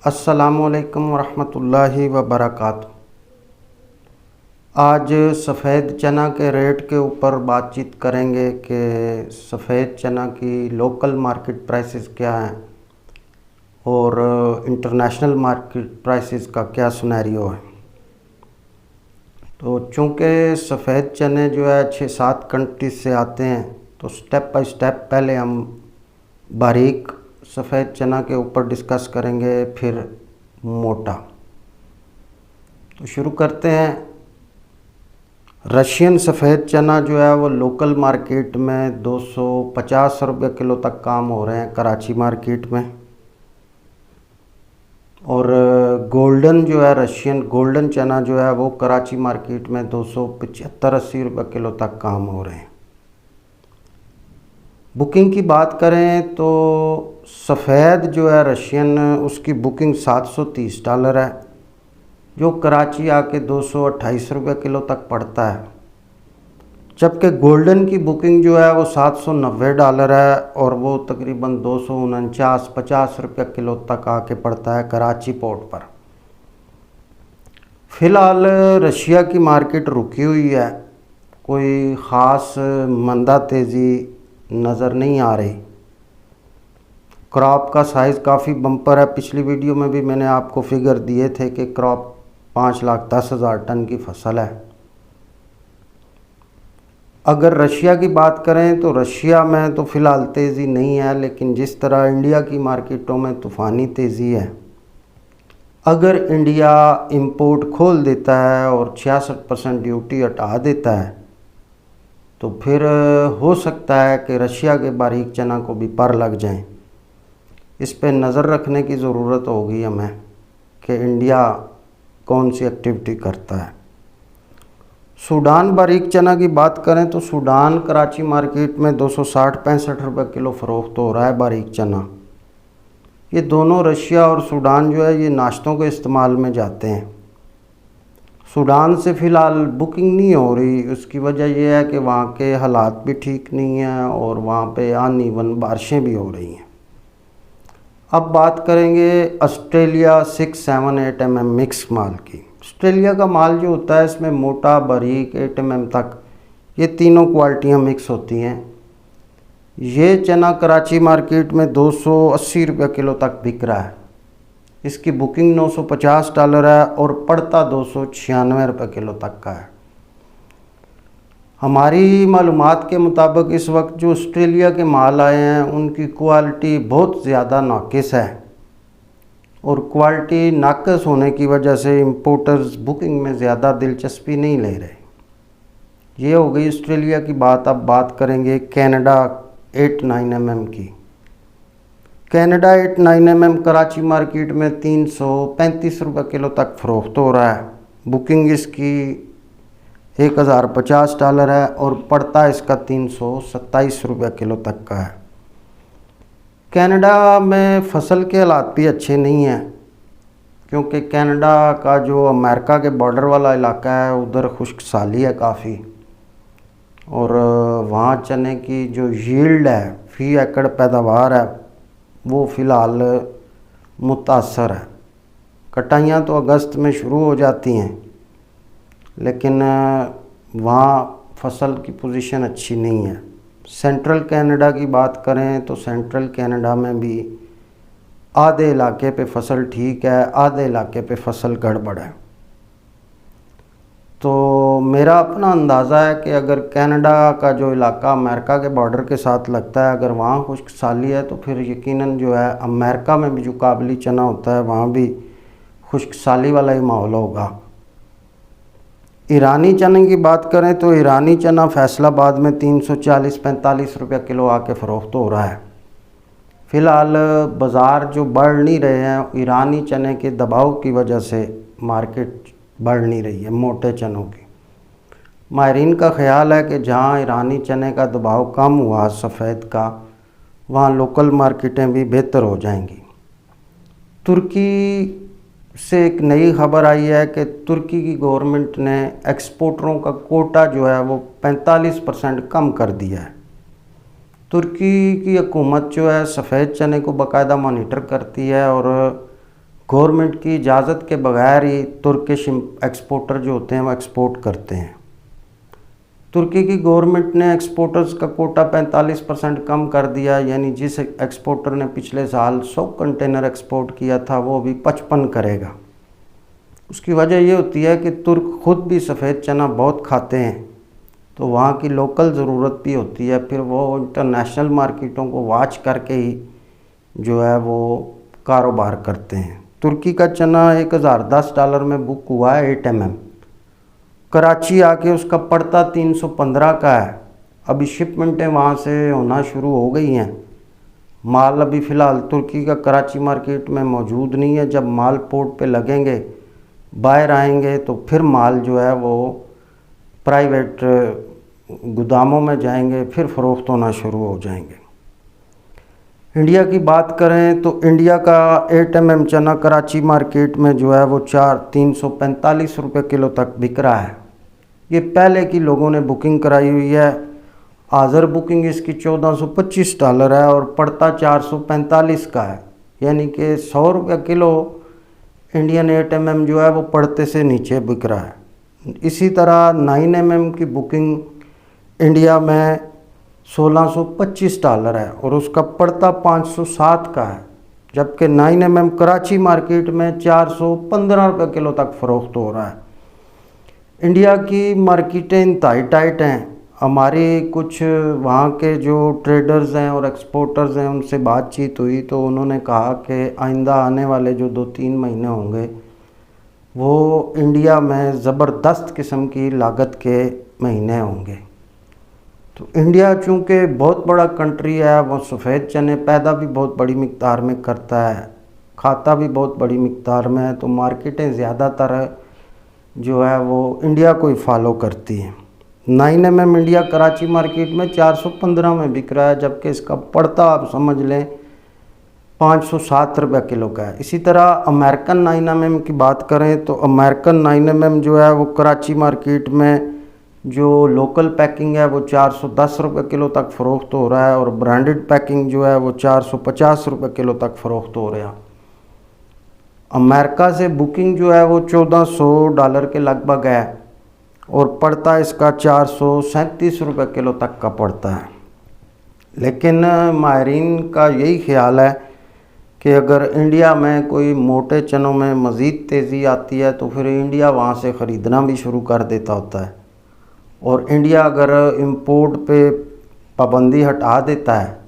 अस्सलामुअलैकुम वरहमतुल्लाहि वबरकातुहू। आज सफ़ेद चना के रेट के ऊपर बातचीत करेंगे कि सफ़ेद चना की लोकल मार्केट प्राइसेस क्या हैं और इंटरनेशनल मार्केट प्राइसेस का क्या सिनेरियो है। तो चूँकि सफ़ेद चने जो है 6-7 कंट्रीज से आते हैं, तो स्टेप बाय स्टेप पहले हम बारीक सफ़ेद चना के ऊपर डिस्कस करेंगे, फिर मोटा। तो शुरू करते हैं। रशियन सफ़ेद चना जो है वो लोकल मार्केट में 250 रुपये किलो तक काम हो रहे हैं कराची मार्केट में। और गोल्डन जो है रशियन गोल्डन चना जो है वो कराची मार्केट में 275-80 रुपये किलो तक काम हो रहे हैं। बुकिंग की बात करें तो सफ़ेद जो है रशियन उसकी बुकिंग $730 है, जो कराची आके 228 रुपये किलो तक पड़ता है। जबकि गोल्डन की बुकिंग जो है वो $790 है और वो तकरीबन 249-50 रुपये किलो तक आके पड़ता है कराची पोर्ट पर। फ़िलहाल रशिया की मार्केट रुकी हुई है, कोई ख़ास मंदा तेज़ी नज़र नहीं आ रही। क्रॉप का साइज़ काफ़ी बम्पर है। पिछली वीडियो में भी मैंने आपको फिगर दिए थे कि क्रॉप 5,10,000 टन की फसल है। अगर रशिया की बात करें तो रशिया में तो फ़िलहाल तेज़ी नहीं है, लेकिन जिस तरह इंडिया की मार्केटों में तूफ़ानी तेज़ी है, अगर इंडिया इंपोर्ट खोल देता है और 66% ड्यूटी हटा देता है तो फिर हो सकता है कि रशिया के बारीक चना को भी पर लग जाएं। इस पे नज़र रखने की ज़रूरत होगी हमें कि इंडिया कौन सी एक्टिविटी करता है। सूडान बारीक चना की बात करें तो सूडान कराची मार्केट में 260-65 रुपये किलो फ़रोख्त हो रहा है बारीक चना। ये दोनों रशिया और सूडान जो है ये नाश्तों के इस्तेमाल में जाते हैं। सूडान से फ़िलहाल बुकिंग नहीं हो रही, उसकी वजह यह है कि वहाँ के हालात भी ठीक नहीं हैं और वहाँ पे अनइवन बारिशें भी हो रही हैं। अब बात करेंगे ऑस्ट्रेलिया 6-7-8 mm मिक्स माल की। ऑस्ट्रेलिया का माल जो होता है इसमें मोटा बारीक 8 mm तक ये तीनों क्वालिटियाँ मिक्स होती हैं। ये चना कराची मार्केट में 280 रुपये किलो तक बिक रहा है। इसकी बुकिंग $950 है और पड़ता 296 रुपये किलो तक का है। हमारी मालूमात के मुताबिक इस वक्त जो ऑस्ट्रेलिया के माल आए हैं उनकी क्वालिटी बहुत ज़्यादा नाकिस है और क्वालिटी नाकिस होने की वजह से इंपोर्टर्स बुकिंग में ज़्यादा दिलचस्पी नहीं ले रहे। ये हो गई ऑस्ट्रेलिया की बात। अब बात करेंगे कनाडा 8-9 mm की। कनाडा 8-9 mm कराची मार्केट में 335 रुपये किलो तक फ़रोख्त हो रहा है। बुकिंग इसकी $1,050 है और पड़ता इसका 327 रुपये किलो तक का है। कनाडा में फसल के हालात भी अच्छे नहीं हैं, क्योंकि कनाडा का जो अमेरिका के बॉर्डर वाला इलाका है उधर खुश्क साली है काफ़ी, और वहाँ चने की जो यील्ड है फ़ी एकड़ पैदावार है वो फ़िलहाल मुतासर है। कटाइयाँ तो अगस्त में शुरू हो जाती हैं, लेकिन वहाँ फसल की पोजीशन अच्छी नहीं है। सेंट्रल कनाडा की बात करें तो सेंट्रल कनाडा में भी आधे इलाके पे फसल ठीक है, आधे इलाके पे फसल गड़बड़ है। तो मेरा अपना अंदाज़ा है कि अगर कनाडा का जो इलाका अमेरिका के बॉर्डर के साथ लगता है, अगर वहाँ खुश्क साली है तो फिर यकीनन जो है अमेरिका में भी जो काबली चना होता है वहाँ भी खुश्क साली वाला ही माहौल होगा। ईरानी चने की बात करें तो ईरानी चना फैसलाबाद में 340-45 रुपये किलो आके फ़रोख्त हो रहा है। फ़िलहाल बाज़ार जो बढ़ नहीं रहे हैं, ईरानी चने के दबाव की वजह से मार्केट बढ़ नहीं रही है मोटे चनों की। माहिरीन का ख़्याल है कि जहां ईरानी चने का दबाव कम हुआ सफ़ेद का, वहां लोकल मार्केटें भी बेहतर हो जाएंगी। तुर्की से एक नई खबर आई है कि तुर्की की गवर्नमेंट ने एक्सपोर्टरों का कोटा जो है वो 45% कम कर दिया है। तुर्की की हुकूमत जो है सफ़ेद चने को बाकायदा मॉनिटर करती है और गवर्नमेंट की इजाज़त के बगैर ही तुर्किश एक्सपोर्टर जो होते हैं वो एक्सपोर्ट करते हैं। तुर्की की गवर्नमेंट ने एक्सपोर्टर्स का कोटा 45% कम कर दिया, यानी जिस एक्सपोर्टर ने पिछले साल 100 कंटेनर एक्सपोर्ट किया था वो अभी 55 करेगा। उसकी वजह ये होती है कि तुर्क खुद भी सफ़ेद चना बहुत खाते हैं, तो वहाँ की लोकल ज़रूरत भी होती है, फिर वो इंटरनेशनल मार्केटों को वॉच करके ही जो है वो कारोबार करते हैं। तुर्की का चना $1010 में बुक हुआ है 8 mm। कराची आके उसका पड़ता 315 का है। अभी शिपमेंटें वहाँ से होना शुरू हो गई हैं। माल अभी फ़िलहाल तुर्की का कराची मार्केट में मौजूद नहीं है। जब माल पोर्ट पे लगेंगे, बाहर आएंगे, तो फिर माल जो है वो प्राइवेट गोदामों में जाएंगे, फिर फ़रोख्त होना शुरू हो जाएंगे। इंडिया की बात करें तो इंडिया का 8 mm चना कराची मार्केट में जो है वो 345 रुपये किलो तक बिक रहा है। ये पहले की लोगों ने बुकिंग कराई हुई है। हाज़र बुकिंग इसकी $1425 है और पड़ता 445 का है, यानी कि 100 रुपये किलो इंडियन 8 mm जो है वो पड़ते से नीचे बिक रहा है। इसी तरह 9 mm की बुकिंग इंडिया में $1625 है और उसका पड़ता 507 का है, जबकि 9 mm कराची मार्केट में 415 रुपये किलो तक फ़रोख्त हो रहा है। इंडिया की मार्केटें इंतहाई टाइट हैं। हमारी कुछ वहाँ के जो ट्रेडर्स हैं और एक्सपोर्टर्स हैं उनसे बातचीत हुई तो उन्होंने कहा कि आइंदा आने वाले जो 2-3 महीने होंगे वो इंडिया में ज़बरदस्त किस्म की लागत के महीने होंगे। तो इंडिया चूँकि बहुत बड़ा कंट्री है, वो सफ़ेद चने पैदा भी बहुत बड़ी मिक़दार में करता है, खाता भी बहुत बड़ी मिक़दार में है, तो मार्केटें ज़्यादातर जो है वो इंडिया को ही फॉलो करती हैं। 9 mm इंडिया कराची मार्केट में 415 में बिक रहा है, जबकि इसका पड़ता आप समझ लें 507 रुपये किलो का है। इसी तरह अमेरिकन 9 mm की बात करें तो अमेरिकन 9 mm जो है वो कराची मार्केट में जो लोकल पैकिंग है वो 410 रुपये किलो तक फ़रोख्त हो रहा है और ब्रांडेड पैकिंग जो है वो 450 रुपये किलो तक फ़रोख्त हो रहा है। अमेरिका से बुकिंग जो है वो $1400 के लगभग है और पड़ता इसका 437 रुपये किलो तक का पड़ता है। लेकिन माहिरीन का यही ख्याल है कि अगर इंडिया में कोई मोटे चनों में मज़ीद तेज़ी आती है तो फिर इंडिया वहाँ से ख़रीदना भी शुरू कर देता होता है, और इंडिया अगर इंपोर्ट पे पाबंदी हटा देता है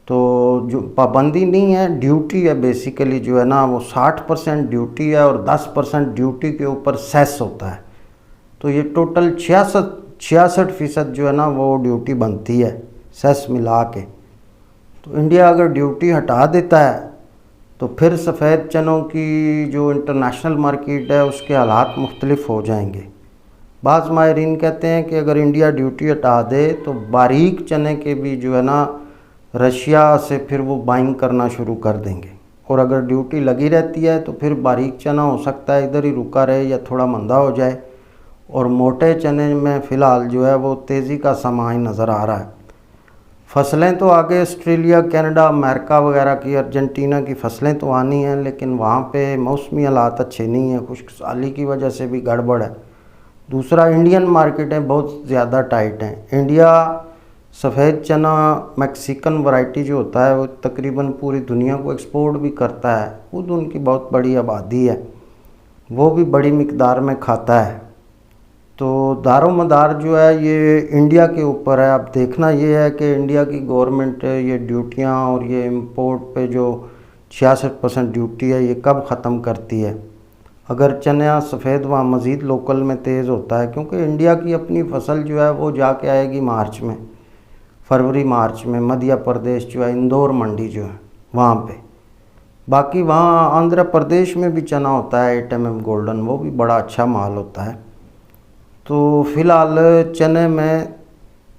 तो जो पाबंदी नहीं है, ड्यूटी है बेसिकली जो है ना, वो 60% ड्यूटी है और 10% ड्यूटी के ऊपर सेस होता है, तो ये टोटल 66% जो है ना वो ड्यूटी बनती है सेस मिला के। तो इंडिया अगर ड्यूटी हटा देता है तो फिर सफ़ेद चनों की जो इंटरनेशनल मार्केट है उसके हालात मुख्तलिफ हो जाएंगे। बाज़ माहिरीन कहते हैं कि अगर इंडिया ड्यूटी हटा दे तो बारीक चने के भी जो है ना रशिया से फिर वो बाइंग करना शुरू कर देंगे, और अगर ड्यूटी लगी रहती है तो फिर बारीक चना हो सकता है इधर ही रुका रहे या थोड़ा मंदा हो जाए, और मोटे चने में फ़िलहाल जो है वो तेज़ी का समा नज़र आ रहा है। फसलें तो आगे ऑस्ट्रेलिया, कनाडा, अमेरिका वगैरह की, अर्जेंटीना की फसलें तो आनी हैं, लेकिन वहाँ पे मौसमी हालात अच्छे नहीं हैं, खुश्क साली की वजह से भी गड़बड़ है। दूसरा, इंडियन मार्केटें बहुत ज़्यादा टाइट हैं। इंडिया सफ़ेद चना मैक्सिकन वैरायटी जो होता है वो तकरीबन पूरी दुनिया को एक्सपोर्ट भी करता है, खुद उनकी बहुत बड़ी आबादी है, वो भी बड़ी मिक़दार में खाता है। तो दारोमदार जो है ये इंडिया के ऊपर है। अब देखना ये है कि इंडिया की गवर्नमेंट ये ड्यूटियाँ और ये इंपोर्ट पे जो 66% ड्यूटी है ये कब ख़त्म करती है। अगर चना सफ़ेद वहाँ मज़ीद लोकल में तेज़ होता है, क्योंकि इंडिया की अपनी फसल जो है वो जाके आएगी मार्च में, फरवरी मार्च में मध्य प्रदेश जो है, इंदौर मंडी जो है वहाँ पे। बाकी वहाँ आंध्र प्रदेश में भी चना होता है 8 mm गोल्डन, वो भी बड़ा अच्छा माल होता है। तो फ़िलहाल चने में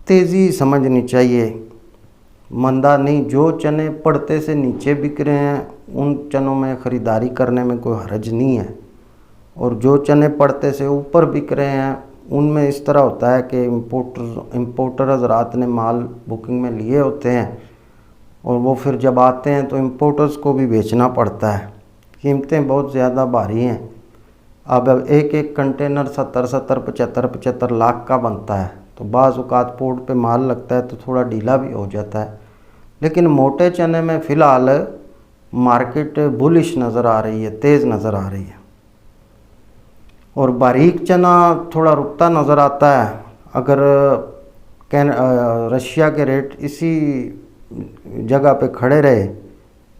तेज़ी समझनी चाहिए, मंदा नहीं। जो चने पड़ते से नीचे बिक रहे हैं उन चनों में ख़रीदारी करने में कोई हर्ज नहीं है, और जो चने पड़ते से ऊपर बिक रहे हैं उनमें इस तरह होता है कि इम्पोर्टर हज़रात ने माल बुकिंग में लिए होते हैं और वो फिर जब आते हैं तो इम्पोर्टर्स को भी बेचना पड़ता है। कीमतें बहुत ज़्यादा भारी हैं। अब एक एक कंटेनर 70-75 लाख का बनता है, तो बाज़ औक़ात पोर्ट पे माल लगता है तो थोड़ा ढीला भी हो जाता है। लेकिन मोटे चने में फ़िलहाल मार्केट बुलिश नज़र आ रही है, तेज़ नज़र आ रही है। और बारीक चना थोड़ा रुकता नज़र आता है। अगर रशिया के रेट इसी जगह पे खड़े रहे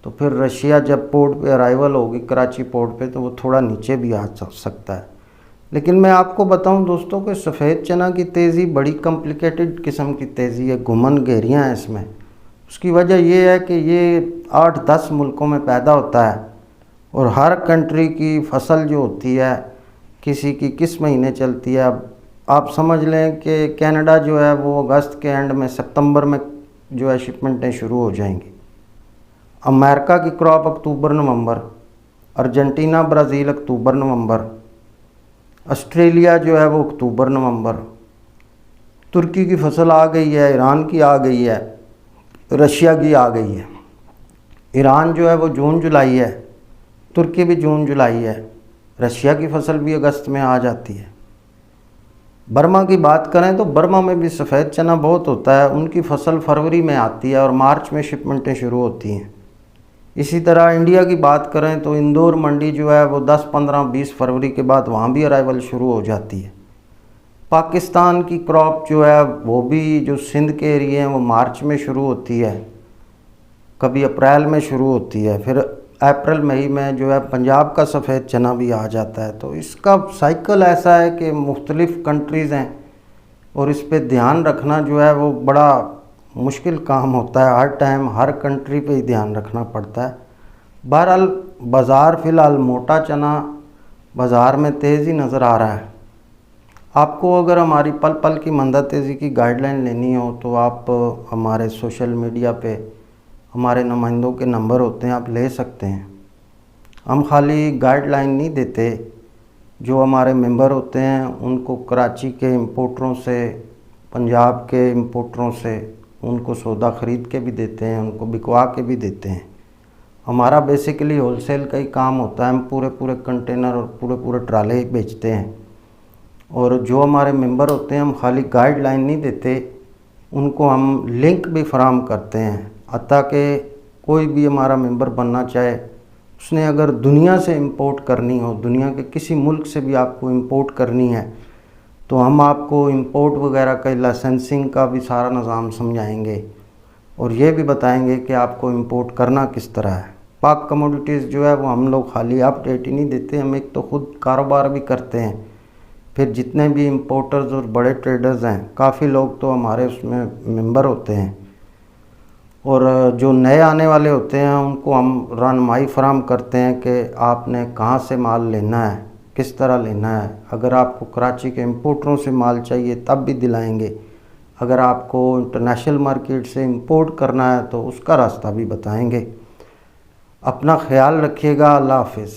तो फिर रशिया जब पोर्ट पे अराइवल होगी कराची पोर्ट पे तो वो थोड़ा नीचे भी आ सकता है। लेकिन मैं आपको बताऊं दोस्तों कि सफ़ेद चना की तेज़ी बड़ी कॉम्प्लिकेटेड किस्म की तेज़ी है, घुमन घेरियाँ हैं इसमें। उसकी वजह ये है कि ये 8-10 मुल्कों में पैदा होता है और हर कंट्री की फसल जो होती है किसी की किस महीने चलती है। अब आप समझ लें कि कनाडा जो है वो अगस्त के एंड में सितंबर में जो है शिपमेंटें शुरू हो जाएंगी। अमेरिका की क्रॉप अक्टूबर नवंबर, अर्जेंटीना ब्राज़ील अक्टूबर नवंबर, ऑस्ट्रेलिया जो है वो अक्टूबर नवंबर, तुर्की की फसल आ गई है, ईरान की आ गई है, रशिया की आ गई है। ईरान जो है वो जून जुलाई है, तुर्की भी जून जुलाई है, रशिया की फसल भी अगस्त में आ जाती है। बर्मा की बात करें तो बर्मा में भी सफ़ेद चना बहुत होता है, उनकी फसल फरवरी में आती है और मार्च में शिपमेंटें शुरू होती हैं। इसी तरह इंडिया की बात करें तो इंदौर मंडी जो है वो 10, 15, 20 फरवरी के बाद वहाँ भी अराइवल शुरू हो जाती है। पाकिस्तान की क्रॉप जो है वो भी जो सिंध के एरिए हैं वो मार्च में शुरू होती है, कभी अप्रैल में शुरू होती है, फिर अप्रैल मई में जो है पंजाब का सफ़ेद चना भी आ जाता है। तो इसका साइकिल ऐसा है कि मुख्तलिफ़ कंट्रीज़ हैं और इस पे ध्यान रखना जो है वो बड़ा मुश्किल काम होता है। हर टाइम हर कंट्री पे ही ध्यान रखना पड़ता है। बहरहाल बाज़ार फ़िलहाल मोटा चना बाज़ार में तेज़ी नज़र आ रहा है। आपको अगर हमारी पल पल की मंदा तेज़ी की गाइडलाइन लेनी हो तो आप हमारे सोशल मीडिया पे हमारे नुमाइंदों के नंबर होते हैं, आप ले सकते हैं। हम खाली गाइडलाइन नहीं देते, जो हमारे मेंबर होते हैं उनको कराची के इंपोर्टरों से, पंजाब के इंपोर्टरों से उनको सौदा ख़रीद के भी देते हैं, उनको बिकवा के भी देते हैं। हमारा बेसिकली होलसेल का ही काम होता है, हम पूरे पूरे कंटेनर और पूरे पूरे ट्राले बेचते हैं। और जो हमारे मेंबर होते हैं हम खाली गाइडलाइन नहीं देते, उनको हम लिंक भी फराहम करते हैं ताकि कोई भी हमारा मेंबर बनना चाहे, उसने अगर दुनिया से इंपोर्ट करनी हो, दुनिया के किसी मुल्क से भी आपको इंपोर्ट करनी है तो हम आपको इंपोर्ट वगैरह का लाइसेंसिंग का भी सारा निज़ाम समझाएंगे और ये भी बताएंगे कि आपको इंपोर्ट करना किस तरह है। पाक कमोडिटीज़ जो है वो हम लोग खाली अपडेट ही नहीं देते, हम एक तो ख़ुद कारोबार भी करते हैं, फिर जितने भी इंपोर्टर्स और बड़े ट्रेडर्स हैं काफ़ी लोग तो हमारे उसमें मेंबर होते हैं। और जो नए आने वाले होते हैं उनको हम रहनुमाई फराहम करते हैं कि आपने कहाँ से माल लेना है, किस तरह लेना है। अगर आपको कराची के इंपोर्टरों से माल चाहिए तब भी दिलाएंगे, अगर आपको इंटरनेशनल मार्केट से इंपोर्ट करना है तो उसका रास्ता भी बताएंगे। अपना ख्याल रखिएगा। अल्लाह हाफ़िज़।